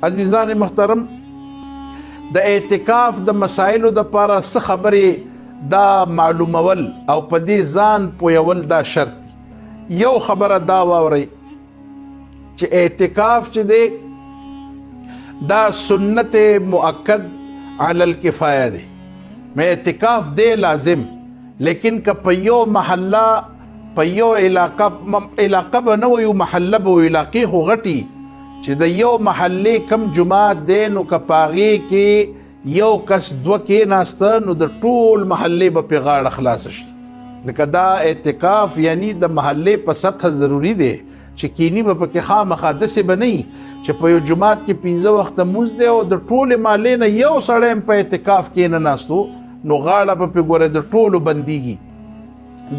عزیزان محترم د اعتکاف د مسائلو د پاره څه خبرې دا معلومول او په دې ځان پویول دا شرط دی. یو خبره دا واورئ چې اعتکاف چې دی دا سنت مؤکد علی الکفایه دی. میں اعتکاف دی لازم، لیکن که په یو محله په یو علاقه به نه وي، محله به وي، علاقې خو غټي چې د یو محلې کم جماعت دی، نو که په هغې کې یو کس دوه کېناسته نو د ټول محلې به پرې غاړه خلاصه شي. لکه دا اعتکاف یعنی د محلې په سطح ضروري دی چې کینی به پکې خامخا داسې به نه وي چې په یو جماعت کې 15 وخته مونځ دی او د ټولې محلې نه یو سړی هم په اعتکاف کې نه ناستو نو غاړه به پرې ګوره د ټولو بندیږي.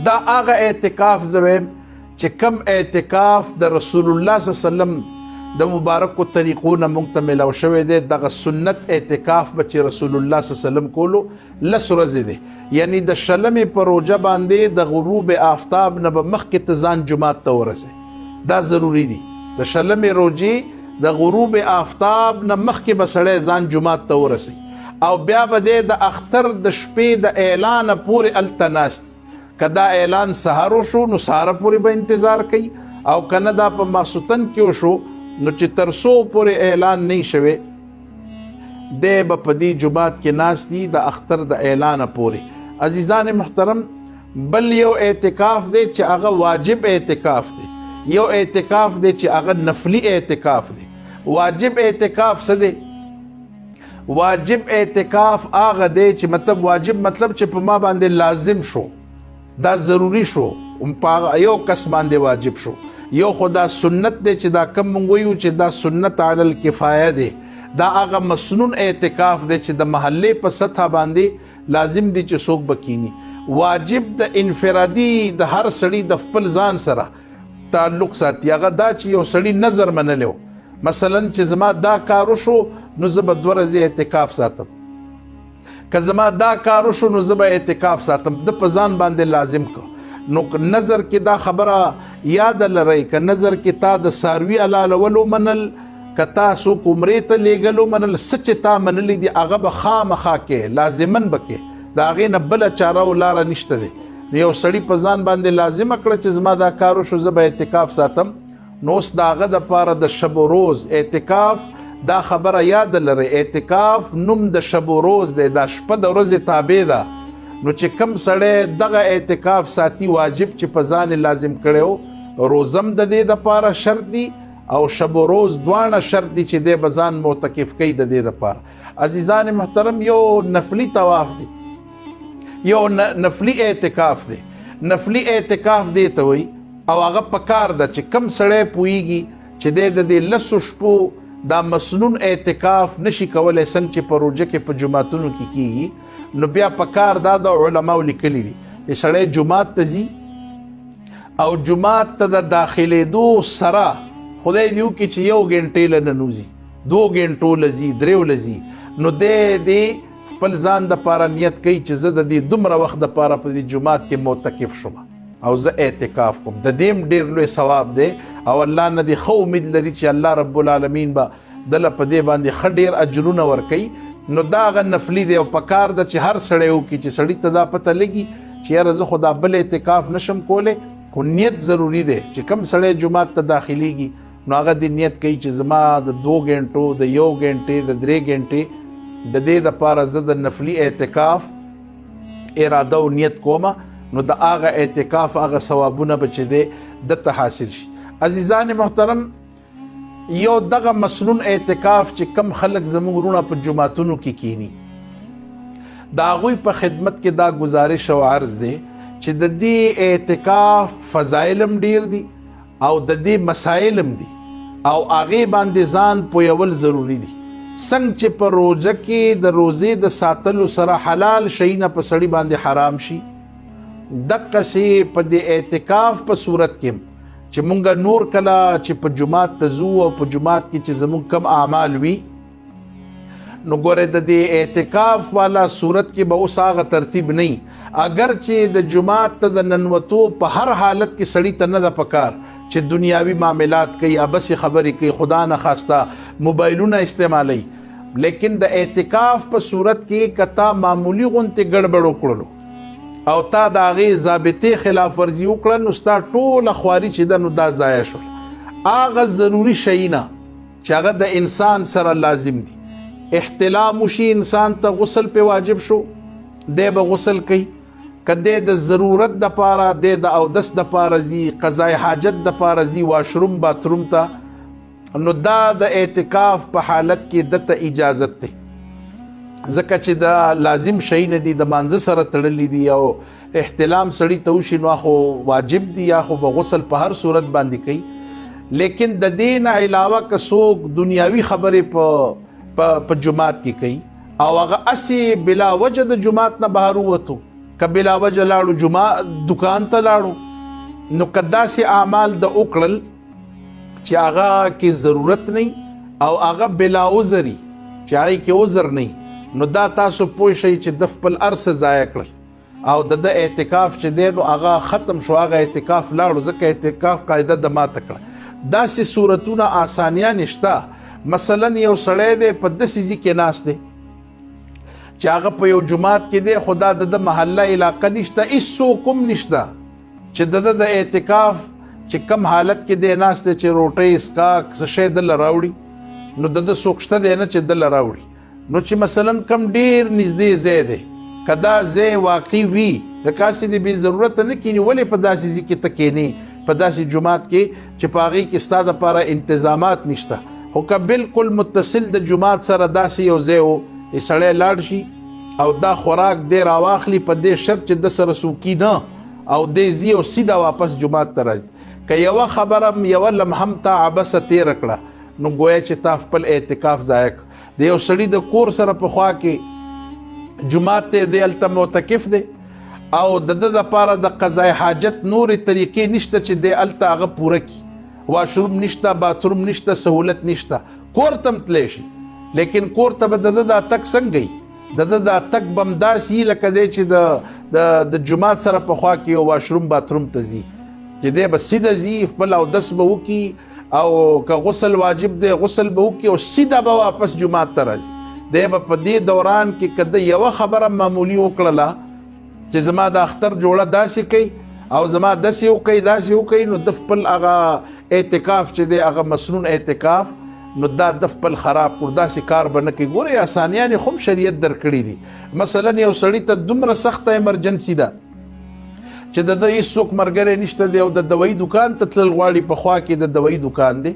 دا هغه اعتکاف زه وایم چې کم اعتکاف د رسول الله صلی الله علیه وسلم د مبارکو طریقو نه موږ ته میلاو شوی دی. دغه سنت اعتکاف به چې رسول الله صلی الله علیه وسلم کولو 10 ورځې دی، یعنی د شلمې په روژه باندې د غروب آفتاب نه به مخکې ته ځان جومات ته ورسئ. دا ضروري دی. د شلمې روژې د غروب آفتاب نه مخکې به سړی ځان جومات ته ورسئ او بیا به دی د اختر د شپې د اعلانه پورې هلته ناست. که دا اعلان سهار وشو نو سهاره پورې به انتظار کوي، او که نه دا په ماسوتن کې وشو نو چې تر څو پورې اعلان نه شوی دی به په دې جومات کې ناست دي د اختر د اعلانه پورې. عزیزان محترم، بل یو اعتکاف دی چې هغه واجب اعتکاف دی، یو اعتکاف دی چې هغه نفلی اعتکاف دی. واجب اعتکاف څه دی؟ واجب اعتکاف هغه دی چې مطلب واجب مطلب چې په ما باندې لازم شو، دا ضروری شو، په یو کس باندې واجب شو. یو خدا سنت دی چې دا کم مونږ ویو چې دا سنت علی الکفایه دی. دا هغه مسنون اعتکاف دی چې د محلې په سطح باندې لازم دی چې څوک بکینی. واجب د انفرادي د هر سړي د خپل ځان سره تعلق ساتي. هغه دا چې یو سړي نظر منلو، مثلا چې زما دا کار وشو نو زه به 2 ورځې اعتکاف ساتم، که زما دا کار وشو نو زه به اعتکاف ساتم. د په ځان باندې لازم کو. نو نظر کې دا خبره یاد لرئ، که نظر کې تا د ساروي حلالولو منل، که تاسو عمرې ته لیږلو منل، څه چې تا منلی دي هغه به خامخا کې لازمن به کې، د هغې نه بله چاره او لاره نشته دی. یو سړي په ځان باندې لازمه کړه چې زما دا کار وشو زه به اعتکاف ساتم، نو اوس د هغه دپاره د شب و روز اعتکاف دا خبره یاد لرئ. اعتکاف نوم د شب و روز دی، دا شپه د ورځې تابع ده. نو چې کم سړی دغه اعتکاف ساتي واجب چې په ځان لازم کړی، روزم د دې دپاره شرط دی او شب و روز دواړه شرط دی چې دی به ځان معتکف کوي د دې دپاره. عزیزان محترم، یو نفلی طواف دی، یو نفلی اعتکاف دی. نفلی اعتکاف دی ته وایي او هغه پکار ده چې کم سړی پوهیږي چې دی د دې 10 شپو دا مسنون اعتکاف نشي کولی څنګه چې په روژه کې په جوماتونو کې کیږي، نو بیا پکار دا د علماو لیکلی دي چې سړی جومات ته ځي او جومات ته د داخلېدو سره خدای دې وکړي چې 1 غنټې له ننوځي، 2 غنټو له ځي، 3 له ځي، نو دی خپل ځان دپاره نیت کوي چې زه د دې دومره وخت دپاره په دې جومات کې معتکف شوم او زه اعتکاف کوم. د دې هم ډېر لوی ثواب دی او الله نه دې ښه امید لري چې الله رب العالمین به دله په دې باندې ښه ډېر اجرونه ورکوي. نو دا هغه نفلی دی او پکار ده چې هر سړی وکړي چې سړي ته دا پته لګي چې یاره زه خو دا بل اعتکاف نشم کولی، خو نیت ضروري دی. چې کم سړی جومات ته داخلیږي نو هغه دې نیت کوي چې زما د 2 غنټو، د 1 غنټې، د 3 غنټې د دې دپاره زه د نفلی اعتکاف اراده او نیت کومه، نو د هغه اعتکاف هغه ثوابونه به چې دی دته حاصل شي. عزیزان محترم، یو دغه مسنون اعتکاف چې کم خلک زموږ وروڼه په جوماتونو کې کینی، د هغوی په خدمت کې دا گزارش او عرض دی چې د دې اعتکاف فضائل هم ډیر دي او د دې مسائل هم دي او هغې باندې ځان پویول ضروري دي. څنګه چې په روژه کې د روزې د ساتلو سره حلال شی نه په سړي باندې حرام شي، دقسې په دې اعتکاف په صورت کې چې مونږ نور کله چې په جومات ته ځو او په جومات کې چې زمونږ کم اعمال وي، نو ګوره د دې اعتکاف والا صورت کې به اوس هغه ترتیب نه، اگر چې د جومات ته د ننوتو په هر حالت کې سړي ته نه ده پکار چې دنیاوي معاملات کوي، ابسې خبرې کوي، خدا نه خواسته موبایلونه استعمالوي. لیکن د اعتکاف په صورت کې کتا معمولی غونتې ګډوډ وکړلو او تا د هغې ضابطې خلاف ورزي وکړه، نو ستا ټوله خواري چې ده نو دا ضایع شول. هغه ضروري شیونه چې هغه د انسان سره لازم دي، احتلام وشي انسان ته غسل په واجب شو، دی به غسل کوي. که دی د ضرورت دپاره، دی د اودس دپاره ځي، قضای حاجت دپاره ځي، واشروم باتروم ته، نو دا د اعتکاف په حالت کې دته اجازت دی، ځکه چې دا لازم شی نه دي، د مانځه سره تړلی دي. او احتلام سړي ته وشي نو خو واجب دي، یا خو به غسل په هر صورت باندې کوي. لیکن د دې نه علاوه که څوک دنیاوي خبرې په جماعت کې کوي او هغه اسې بلا وجه د جماعت نه بهر ووتو، که بلا وجه لاړو دکان ته لاړو، نو که داسې اعمال د وکړل چې هغه کې ضرورت نه او هغه بلا عذري چې هغې کې عذر نه، نو دا تاسو پوه شئ چې د خپل ارڅه ضایع کړل او د اعتکاف چې دی نو هغه ختم شو، هغه اعتکاف لاړو، ځکه اعتکاف قاعده د ماته کړه. داسې صورتونه آسانیان شته. مثلا یو سړی دی په داسې ځای کې ناست دی چې هغه په یو جماعت کې دی، خو دا د محله علاقه نشته، هېڅوک هم نشته چې د اعتکاف چې کم حالت کې دی ناست دی چې روټۍ اسکاک څه شی دله راوړي، نو د څوک شته دی نه چې دله راوړي. نو چې مثلا کم ډېر نږدې ځای دی، که دا ځای واقعي وي، د کاسې د بې ضرورته نه کیني، ولې په داسې ځای کې ته کینې، په داسې جماعت کې چې په هغې کې ستا دپاره انتظامات نشته. خو که بالکل متصل د جماعت سره داسې یو ځای و، سړی لاړ شي او دا خوراک دی راواخلي په دې شرط چې د سره څوکي نه او دی ځي او سیده واپس جماعت ته راځي. که یوه خبره یوه لمحه هم تا عبسه تېره کړه، نو گویا چې تا خپل اعتکاف ضایع کړ. د یو سړي د کور سره په خوا کې جماعت ته دی، هلته معتکف دی او د ده دپاره د قضای حاجت نورې طریقې نشته چې دی هلته هغه پوره کړي. واشروم نشته، باتروم نشته، سهولت نشته، کور ته هم تلی شي، لیکن کور ته به د ده دا تګ څنګه وي؟ د ده دا تګ به هم داسې وي لکه دی چې د جماعت سره په خوا کې یو واشروم باتروم ته ځي، چې دی به سیده ځي، خپل اودس به وکړي، او که غسل واجب دی غسل به وکړي او سیده به واپس جماعت ته راځي. دی به په دې دوران کې که د یوه خبره معمولي وکړله چې زما د اختر جوړه داسې کوي او زما داسې وکړي، نو د خپل هغه اعتکاف چې دی هغه مسنون اعتکاف، نو دا د خپل خراب کړو، داسې کار به نه کوي. ګورئ اسانیانې خو هم شریعت درکړي دي. مثلا یو سړي ته دومره سخته ایمرجنسي ده چې د ده هېڅوک ملګری نشته دی او د دوایي دکان ته تلل غواړي، په خوا کې د دوایي دکان دی،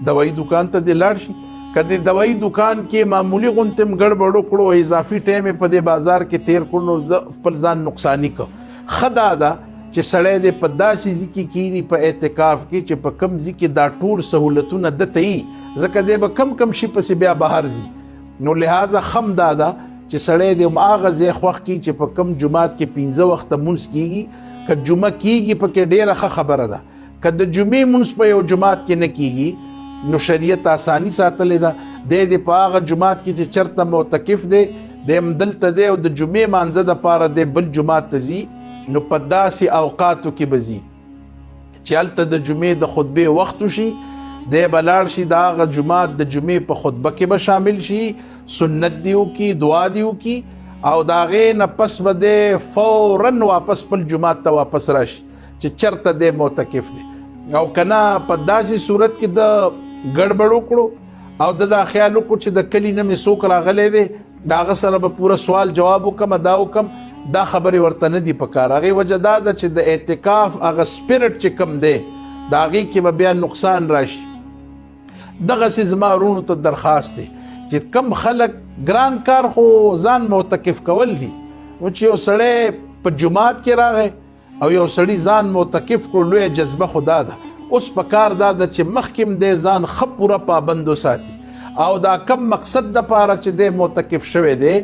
دوایي دکان ته دې لاړ شي. که د دوایي دکان کې معمولي غونتې هم ګډوډ وکړو، اضافي ټایم یې په دې بازار کې تېر کړو، نو خپل ځان نقصاني کړو. ښه دا ده چې سړی دی په داسې ځای کې کیني په اعتکاف کې چې په کم ځای کې دا ټول سهولتونه دته وي، ځکه دی به کم شي پسې بیا بهر ځي. نو لہذا خم دا ده چې سړی دی هغه ځای خوښ کړي چې په کم جماعت کې 15 وخته مونځ کېږي. که جمعه کېږي پکې ډېره ښه خبره ده، که د جمعې مونځ په یو جماعت کې نه کېږي، نو شریعت آسانی ساتلې ده. دی دی په هغه جماعت کې چې چېرته معتکف دی، دی هم دلته دی او د جمعې مانځه دپاره دی بل جماعت ته ځي، نو په داسې اوقاتو کې به ځي چې هلته د جمعې د خطبې وخت وشي، دی به لاړ شي د هغه جماعت د جمعې په خطبه کې به شامل شي، سنت دی وکړي، دعا دی وکړي، او د هغې نه پس به دی فوراً واپس خپل جماعت ته واپس راشي چې چېرته دی معتکف دی. او که نه په داسې صورت کې د ګډوډ وکړو او د دا خیال وکړو چې د کلي نه مې څوک راغلی دی، د هغه سره به پوره سوال جواب وکړم، دا وکړم، دا خبرې ورته نه دي پکار. هغې وجه دا ده چې د اعتکاف هغه سپیرټ چې کم دی د هغې کې به بیا نقصان راشي. دغسې زما وروڼو ته درخواست دی چې کم خلک ګران کار خو ځان معتکف کول دي، نو چې یو سړی په جماعت کې راغی او یو سړي ځان معتکف کړو، لویه جذبه خو دا ده. اوس په کار دا ده چې مخکې دی ځان ښه پوره پابند وساتي او دا کم مقصد دپاره چې دی معتکف شوی دی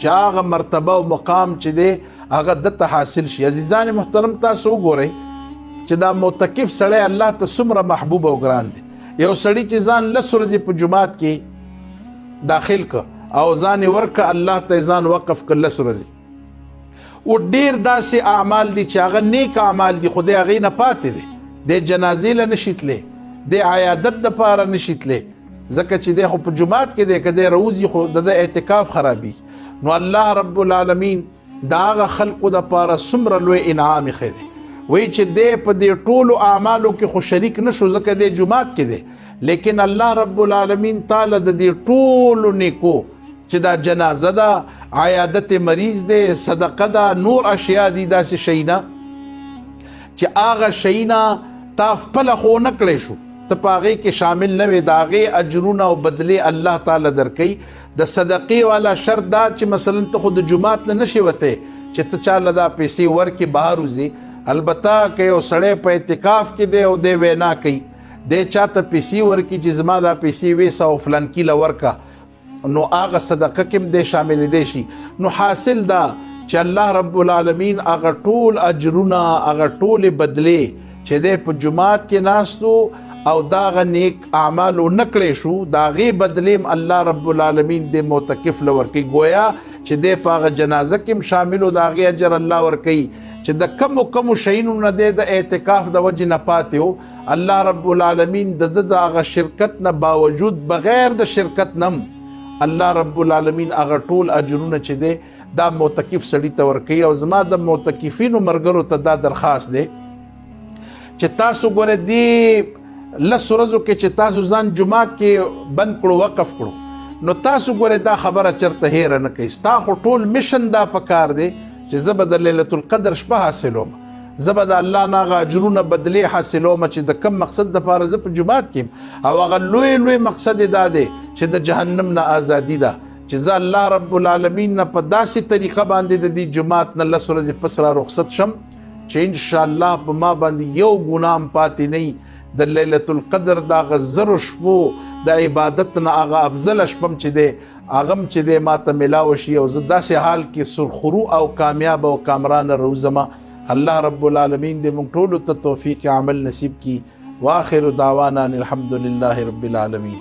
چې هغه مرتبه او مقام چې دی هغه دته حاصل شي. عزیزان محترم، تاسو وګورئ چې دا معتکف سړی الله ته څومره محبوب او ګران دی. یو سړي چې ځان 10 ورځې په جماعت کې داخل که او ځان یې ورکه الله ته ځان وقف که 10 ورځې، او ډېر داسې اعمال دي چې هغه نیک اعمال دي، خو د هغې نه پاتې دی. د جنازې له نشي تللی، د عیادت دپاره نشي تللی، ځکه چې دی خو په جومات کې دی، که دی روزي خو د اعتکاف خرابي. نو الله رب العالمین د هغه خلقو دپاره څومره لوی انعام ایښی دی، وایي چې دی په دې ټولو اعمالو کې خو شریک نه شو ځکه دی جومات کې دی، لیکن الله رب العالمین تعالی د دې ټولو نیکو چې دا جنازه ده، عیادت مریض دی، صدقه ده، نور اشیاء دي، داسې شیونه چې هغه شیونه تا خپله خو نه کړی شو، ته په هغې کې شامل نه وې، د هغې اجرونه او بدلې الله تعالی درکوي. د صدقې والا شرط دا چې مثلا ته خو د جومات نه نشي وتی چې ته چاله دا پیسې ورکې بهر وځې. البته که یو سړی په اعتکاف کې دی او دی وینا کوي، دی چاته پیسې ورکړي چې زما دا پیسې ویسه او فلانکي له ورکه، نو هغه صدقه کې هم دی شاملېدی شي. نو حاصل دا چې الله رب العالمین هغه ټول اجرونه، هغه ټولې بدلې چې دی په جومات کې ناستو او دا هغه نیک اعمالو نه کړی شو، د هغې بدلې هم الله رب العالمین د معتکف له ورکوي. گویا چې دی په هغه جنازه کې هم شامل و، د هغې اجر الله ورکوي. چې د کمو کمو شیونو نه دی د اعتکاف د وجې نه پاتې و، الله رب العالمین د ده د هغه شرکت نه باوجود، بغیر د شرکت نه هم الله رب العالمین هغه ټول اجرونه چې دی دا معتکف سړي ته ورکوي. او زما د معتکفینو ملګرو ته دا درخواست دی چې تاسو ګوره دې لسو ورځو کې چې تاسو ځان جومات کې بند کړو، وقف کړو، نو تاسو ګوره دا خبره چرته هیره نه کوي. ستا خو ټول مشن دا پکار دی چې زه به د لیلة القدر شپه حاصلوم، زه به د الله نه هغه اجرونه بدلې حاصلوم چې د کم مقصد دپاره زه په جومات کې یم. او هغه لوی لوی مقصد دا دی چې د جهنم نه ازادي ده، چې زه الله رب العالمین نه په داسې طریقه باندې د دې جومات نه لس ورځې پس را رخصت شم چې انشاءالله په ما باندې یو ګناه هم پاتې نه وي. د لیلة القدر دا هغه زرو شپو د عبادت نه هغه افضل شپم چې دی هغه هم چې دی ما ته میلاو شي او زه داسې حال کې سرخرو او کامیاب او کامرانه روزمه. الله رب العالمین دې موږ ټولو ته توفیق عمل نصیب کړي. واخر دعوانا الحمد لله رب العالمین.